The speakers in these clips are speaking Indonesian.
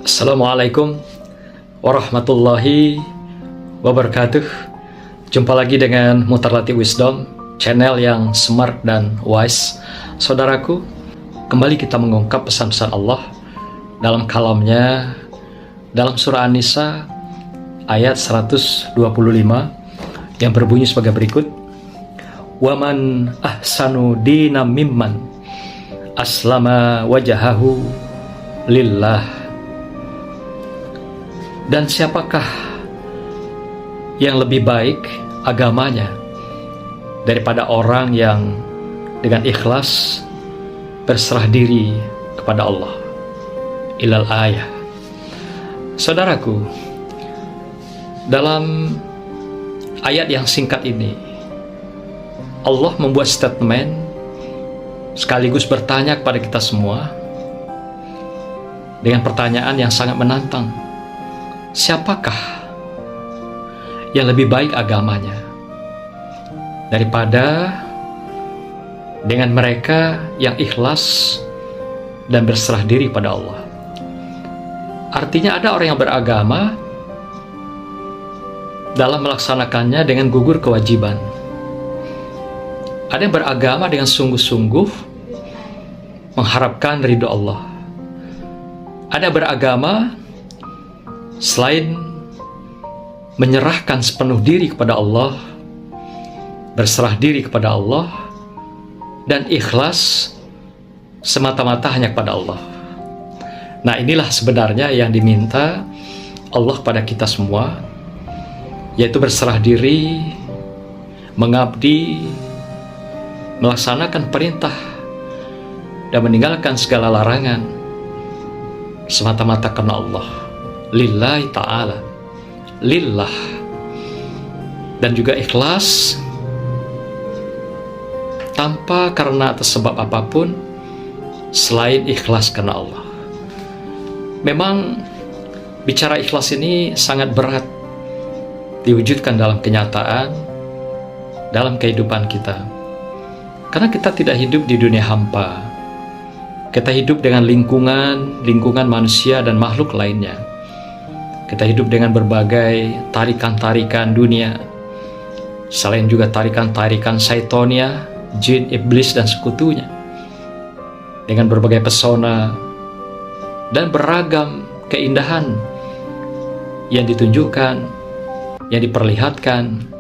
Assalamualaikum warahmatullahi wabarakatuh. Jumpa lagi dengan Mutarlati Wisdom, channel yang smart dan wise. Saudaraku, kembali kita mengungkap pesan-pesan Allah dalam kalamnya dalam surah An-Nisa ayat 125 yang berbunyi sebagai berikut: Waman ahsanu dina mimman aslama wajahahu lillah. Dan siapakah yang lebih baik agamanya daripada orang yang dengan ikhlas berserah diri kepada Allah. Ilal ayah. Saudaraku, dalam ayat yang singkat ini Allah membuat statement sekaligus bertanya kepada kita semua dengan pertanyaan yang sangat menantang. Siapakah yang lebih baik agamanya daripada dengan mereka yang ikhlas dan berserah diri pada Allah? Artinya ada orang yang beragama dalam melaksanakannya dengan gugur kewajiban. Ada yang beragama dengan sungguh-sungguh mengharapkan ridho Allah. Ada yang beragama selain menyerahkan sepenuh diri kepada Allah, berserah diri kepada Allah, dan ikhlas semata-mata hanya kepada Allah. Nah, inilah sebenarnya yang diminta Allah pada kita semua, yaitu berserah diri, mengabdi, melaksanakan perintah, dan meninggalkan segala larangan semata-mata karena Allah. Lillahi ta'ala, lillah, dan juga ikhlas tanpa karena atas sebab apapun selain ikhlas karena Allah. Memang bicara ikhlas ini sangat berat diwujudkan dalam kenyataan, dalam kehidupan kita, karena kita tidak hidup di dunia hampa. Kita hidup dengan lingkungan manusia dan makhluk lainnya. Kita hidup dengan berbagai tarikan-tarikan dunia, selain juga tarikan-tarikan syaitonia, jin, iblis, dan sekutunya, dengan berbagai pesona dan beragam keindahan yang ditunjukkan, yang diperlihatkan,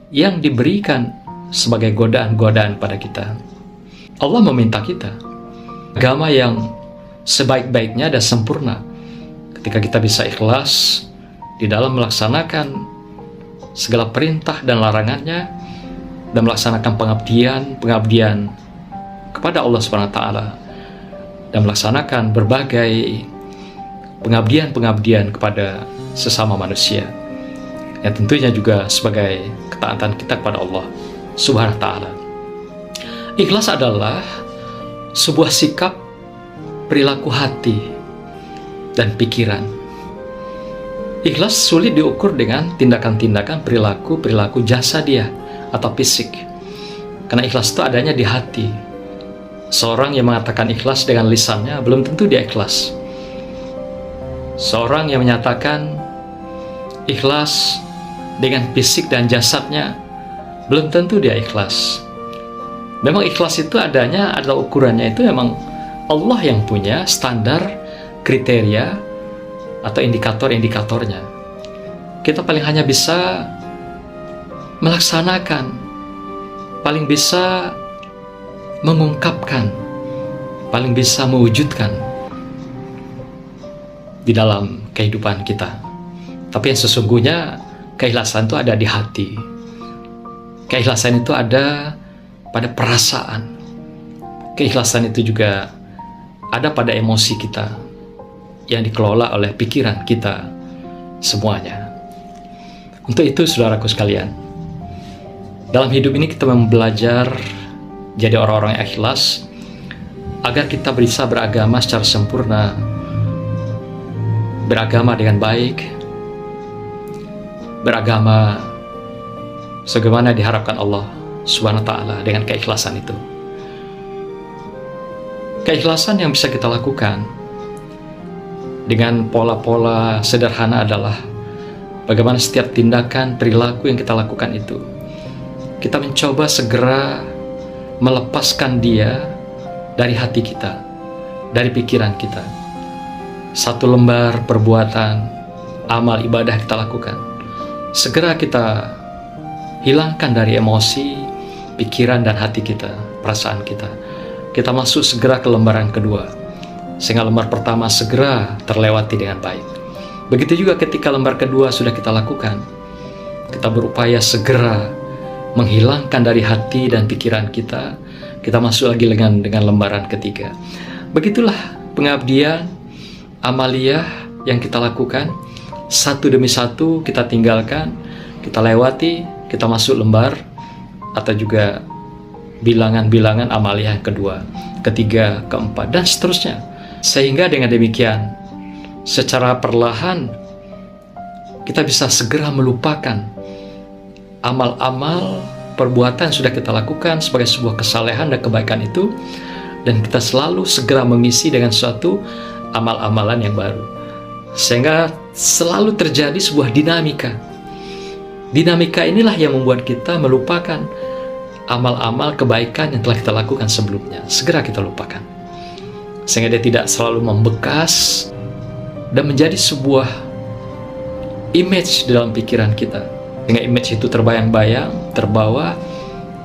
yang diberikan sebagai godaan-godaan pada kita. Allah meminta kita agama yang sebaik-baiknya dan sempurna ketika kita bisa ikhlas di dalam melaksanakan segala perintah dan larangannya, dan melaksanakan pengabdian kepada Allah SWT, dan melaksanakan berbagai pengabdian kepada sesama manusia, yang tentunya juga sebagai ketaatan kita kepada Allah SWT. Ikhlas adalah sebuah sikap, perilaku hati, dan pikiran. Ikhlas sulit diukur dengan tindakan-tindakan, perilaku jasadiah atau fisik, karena ikhlas itu adanya di hati. Seorang yang mengatakan ikhlas dengan lisannya belum tentu dia ikhlas. Seorang yang menyatakan ikhlas dengan fisik dan jasadnya belum tentu dia ikhlas. Memang ikhlas itu adanya, adalah ukurannya itu memang Allah yang punya standar, kriteria, atau indikator-indikatornya. Kita paling hanya bisa melaksanakan, paling bisa mengungkapkan, paling bisa mewujudkan di dalam kehidupan kita. Tapi yang sesungguhnya keikhlasan itu ada di hati. Keikhlasan itu ada pada perasaan. Keikhlasan itu juga ada pada emosi kita yang dikelola oleh pikiran kita semuanya. Untuk itu, saudaraku sekalian, dalam hidup ini kita belajar jadi orang-orang yang ikhlas agar kita bisa beragama secara sempurna, beragama dengan baik, beragama sebagaimana diharapkan Allah Subhanahu wa ta'ala dengan keikhlasan itu. Keikhlasan yang bisa kita lakukan dengan pola-pola sederhana adalah bagaimana setiap tindakan, perilaku yang kita lakukan itu, kita mencoba segera melepaskan dia dari hati kita, dari pikiran kita. Satu lembar perbuatan, amal ibadah kita lakukan, segera kita hilangkan dari emosi, pikiran dan hati kita, perasaan kita. Kita masuk segera ke lembaran kedua, sehingga lembar pertama segera terlewati dengan baik. Begitu juga ketika lembar kedua sudah kita lakukan, kita berupaya segera menghilangkan dari hati dan pikiran kita. Kita masuk lagi dengan lembaran ketiga. Begitulah pengabdian, amaliyah yang kita lakukan. Satu demi satu kita tinggalkan, kita lewati, kita masuk lembar atau juga bilangan-bilangan amaliyah yang kedua, ketiga, keempat, dan seterusnya. Sehingga dengan demikian, secara perlahan kita bisa segera melupakan amal-amal, perbuatan yang sudah kita lakukan sebagai sebuah kesalehan dan kebaikan itu, dan kita selalu segera mengisi dengan suatu amal-amalan yang baru. Sehingga selalu terjadi sebuah dinamika. Dinamika inilah yang membuat kita melupakan amal-amal kebaikan yang telah kita lakukan sebelumnya. Segera kita lupakan, sehingga dia tidak selalu membekas dan menjadi sebuah image dalam pikiran kita, sehingga image itu terbayang-bayang, terbawa.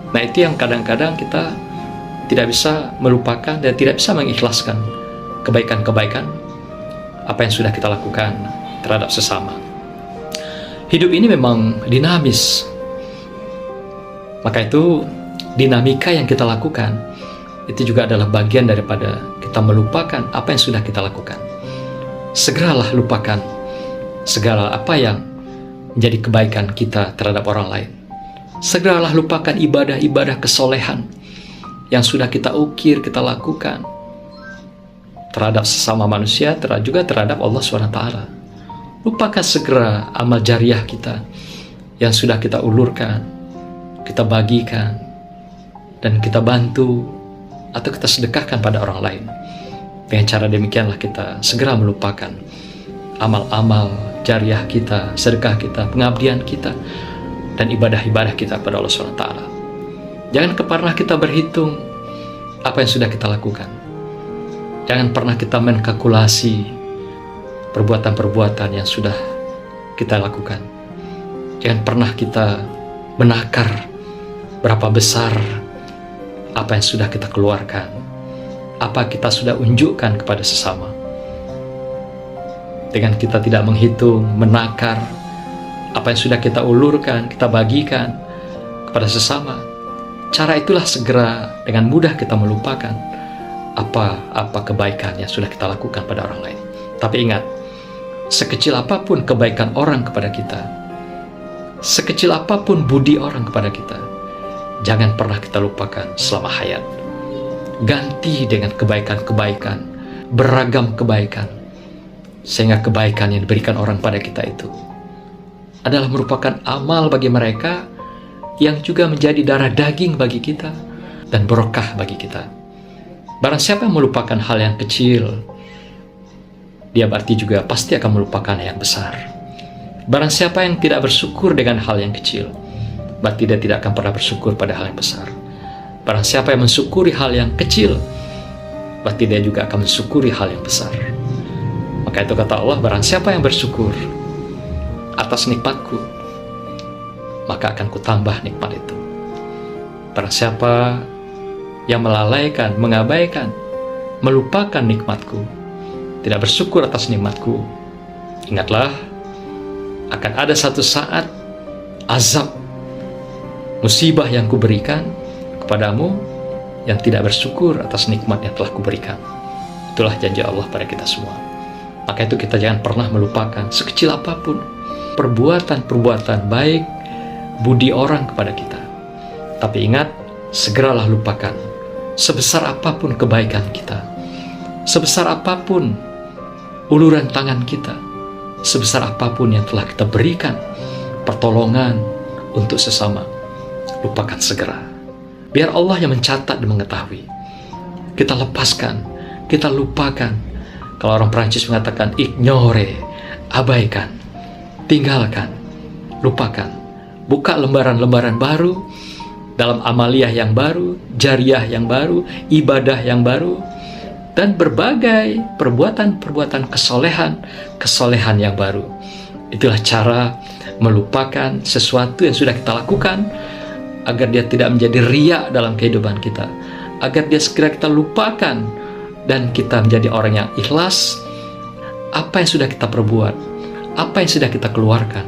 Nah, itu yang kadang-kadang kita tidak bisa melupakan dan tidak bisa mengikhlaskan kebaikan-kebaikan apa yang sudah kita lakukan terhadap sesama. Hidup ini memang dinamis. Maka itu dinamika yang kita lakukan itu juga adalah bagian daripada kita melupakan apa yang sudah kita lakukan. Segeralah lupakan segala apa yang menjadi kebaikan kita terhadap orang lain. Segeralah lupakan ibadah-ibadah kesolehan yang sudah kita ukir, kita lakukan terhadap sesama manusia, juga terhadap Allah SWT. Lupakan segera amal jariah kita yang sudah kita ulurkan, kita bagikan, dan kita bantu atau kita sedekahkan pada orang lain. Dengan cara demikianlah kita segera melupakan amal-amal jariah kita, sedekah kita, pengabdian kita, dan ibadah-ibadah kita pada Allah SWT. Jangan pernah kita berhitung apa yang sudah kita lakukan. Jangan pernah kita menkalkulasi perbuatan-perbuatan yang sudah kita lakukan. Jangan pernah kita menakar berapa besar apa yang sudah kita keluarkan, apa kita sudah unjukkan kepada sesama. Dengan kita tidak menghitung, menakar apa yang sudah kita ulurkan, kita bagikan kepada sesama, cara itulah segera dengan mudah kita melupakan apa kebaikan yang sudah kita lakukan pada orang lain. Tapi ingat, sekecil apapun kebaikan orang kepada kita, sekecil apapun budi orang kepada kita, jangan pernah kita lupakan selama hayat. Ganti dengan kebaikan-kebaikan, beragam kebaikan, sehingga kebaikan yang diberikan orang pada kita itu adalah merupakan amal bagi mereka yang juga menjadi darah daging bagi kita dan berkah bagi kita. Barang siapa yang melupakan hal yang kecil, dia berarti juga pasti akan melupakan yang besar. Barang siapa yang tidak bersyukur dengan hal yang kecil, berarti dia tidak akan pernah bersyukur pada hal yang besar. Barang siapa yang mensyukuri hal yang kecil, berarti dia juga akan mensyukuri hal yang besar. Maka itu kata Allah, barang siapa yang bersyukur atas nikmatku, maka akan kutambah nikmat itu. Barang siapa yang melalaikan, mengabaikan, melupakan nikmatku, tidak bersyukur atas nikmatku, ingatlah, akan ada satu saat azab, musibah yang kuberikan kepadamu yang tidak bersyukur atas nikmat yang telah kuberikan. Itulah janji Allah pada kita semua. Maka itu kita jangan pernah melupakan sekecil apapun perbuatan-perbuatan baik, budi orang kepada kita. Tapi ingat, segeralah lupakan sebesar apapun kebaikan kita, sebesar apapun uluran tangan kita, sebesar apapun yang telah kita berikan pertolongan untuk sesama, lupakan segera. Biar Allah yang mencatat dan mengetahui. Kita lepaskan, kita lupakan Kalau orang Prancis mengatakan ignore, abaikan, tinggalkan, lupakan. Buka lembaran-lembaran baru, dalam amaliyah yang baru, jariyah yang baru, ibadah yang baru, dan berbagai perbuatan-perbuatan kesolehan yang baru. Itulah cara melupakan sesuatu yang sudah kita lakukan, agar dia tidak menjadi riya dalam kehidupan kita, agar dia segera kita lupakan, dan kita menjadi orang yang ikhlas. Apa yang sudah kita perbuat, apa yang sudah kita keluarkan,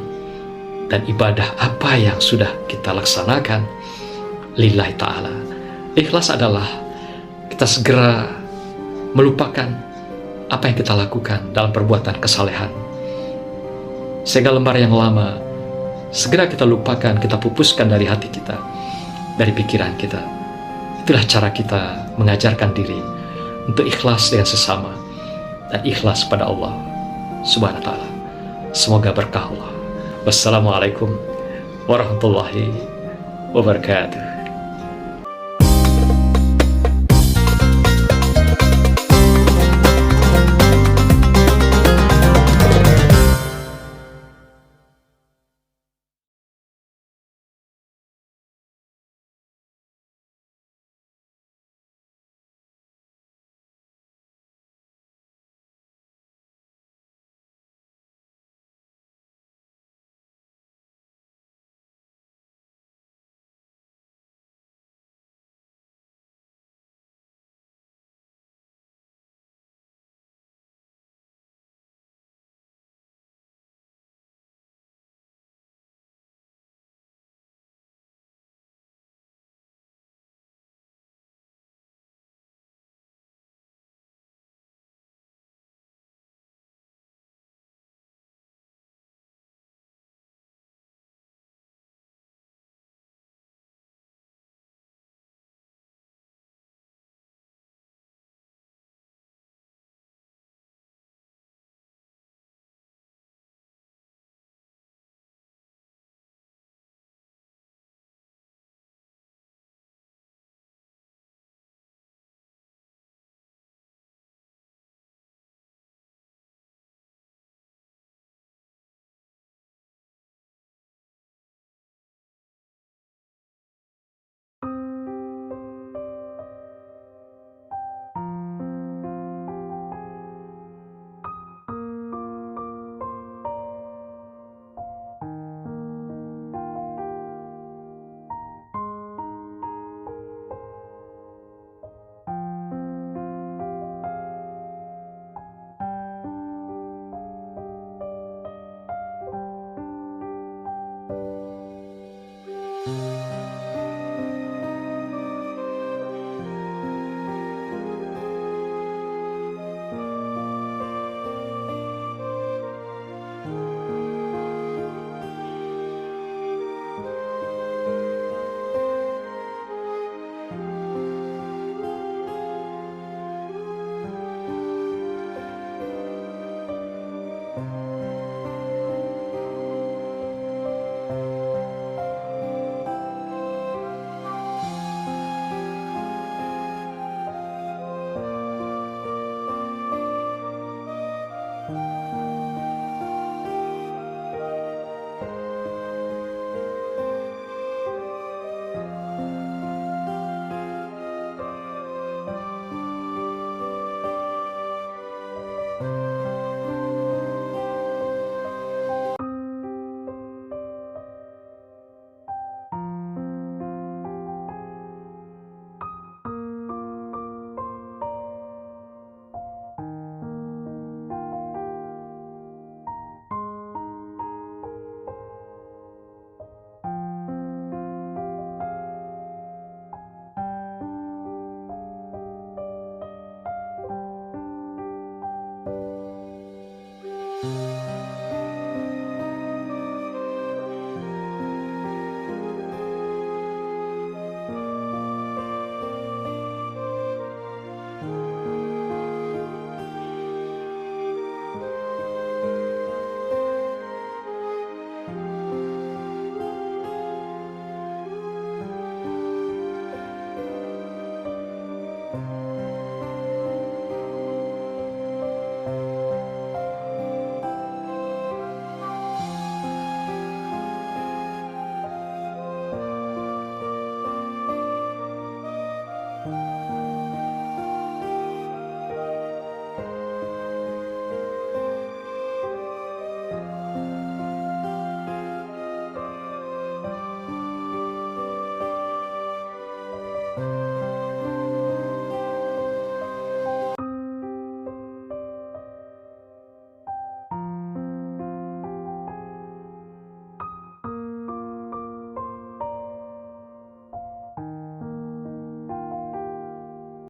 dan ibadah apa yang sudah kita laksanakan lillahi ta'ala. Ikhlas adalah kita segera melupakan apa yang kita lakukan dalam perbuatan kesalehan, sehingga lembar yang lama segera kita lupakan, kita pupuskan dari hati kita, dari pikiran kita. Itulah cara kita mengajarkan diri untuk ikhlas dengan sesama dan ikhlas pada Allah Subhanahu wa ta'ala. Semoga berkah Allah. Wassalamualaikum warahmatullahi wabarakatuh.